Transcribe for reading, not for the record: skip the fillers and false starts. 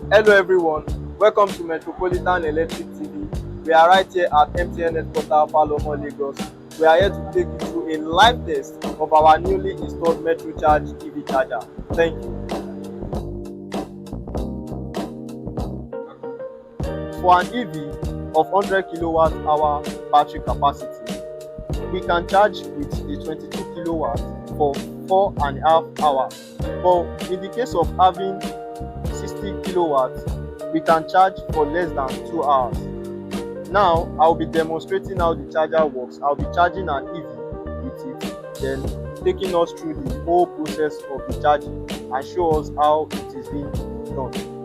Hello everyone, welcome to Metropolitan Electric TV. We are right here at MTN Headquarters, Falomo, Lagos. We are here to take you through a live test of our newly installed MetroCharge EV charger. Thank you. For an EV of 100 kilowatt hour battery capacity, we can charge with the 22 kilowatt for 4.5 hours. But in the case of having 60 kilowatts, we can charge for less than 2 hours. Now I'll be demonstrating how the charger works. I'll be charging an EV with it, then taking us through the whole process of the charging and show us how it is being done.